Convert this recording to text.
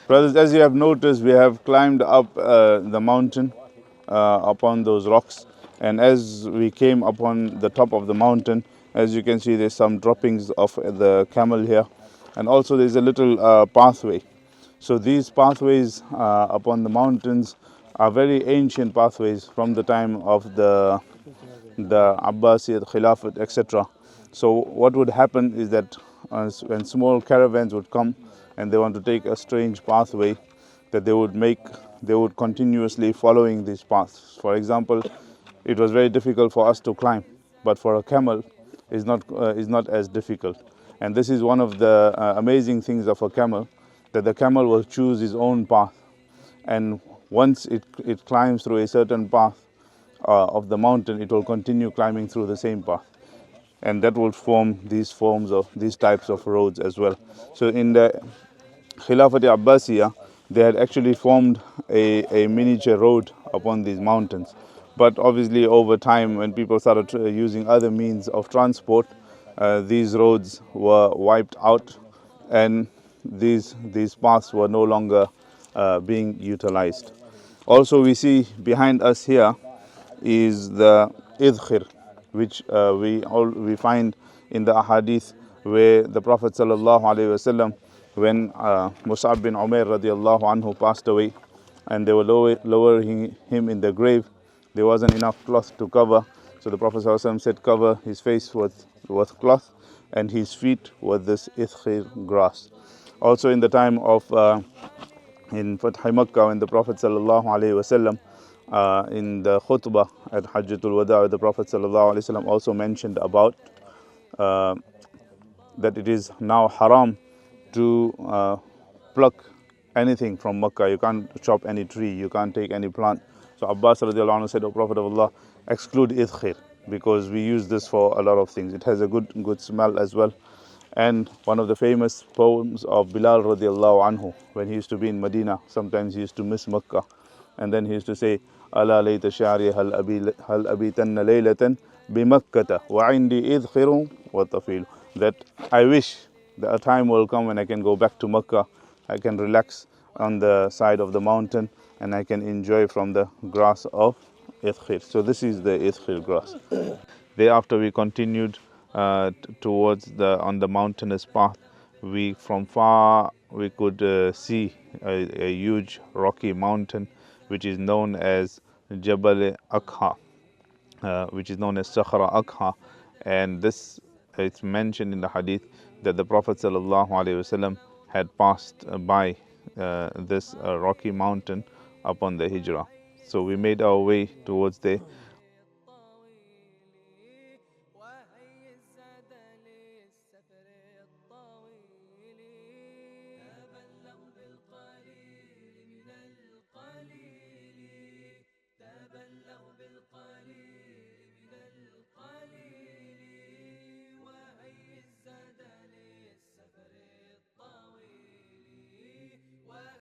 Brothers, as you have noticed, we have climbed up the mountain upon those rocks, and as we came upon the top of the mountain, as you can see, there's some droppings of the camel here, and also there's a little pathway. So these pathways upon the mountains are very ancient pathways from the time of the Abbasid Khilafat, etc. So what would happen is that when small caravans would come and they want to take a strange pathway, that they would continuously following these paths. For example, it was very difficult for us to climb, but for a camel is not as difficult. And this is one of the amazing things of a camel, that the camel will choose his own path, and once it climbs through a certain path of the mountain, it will continue climbing through the same path, and that will form these types of roads as well. So in the Khilafat Abbasiyah, they had actually formed a miniature road upon these mountains. But obviously over time, when people started using other means of transport, these roads were wiped out, and these paths were no longer being utilized. Also, we see behind us here is the idkhir, which we find in the ahadith where the Prophet ﷺ, when Musab bin Umayr رضي الله عنه passed away, and they were lowering him in the grave, there wasn't enough cloth to cover. So the Prophet ﷺ said, cover his face with cloth and his feet with this idkhir grass. Also in the time of in Fath Makkah, when the Prophet ﷺ in the khutbah at Hajjatul Wada, the Prophet ﷺ also mentioned about that it is now haram to pluck anything from Makkah. You can't chop any tree, you can't take any plant. So Abbas radiallahu anhu said, O Prophet of Allah, exclude idkhir, because we use this for a lot of things. It has a good smell as well. And one of the famous poems of Bilal radiallahu anhu, when he used to be in Madinah, sometimes he used to miss Makkah, and then he used to say, Ala layta sha'ri hal abitanna laylatan bimakkata wa indi idkhiru wa tafilu. That I wish that a time will come when I can go back to Makkah, I can relax on the side of the mountain, and I can enjoy from the grass of idkhir. So this is the idkhir grass. Thereafter we continued towards on the mountainous path. From far we could see a huge rocky mountain, which is known as Jabal Akha, which is known as Sakhra Akha, and this it's mentioned in the hadith that the Prophet ﷺ had passed by this rocky mountain upon the Hijrah. So we made our way towards there,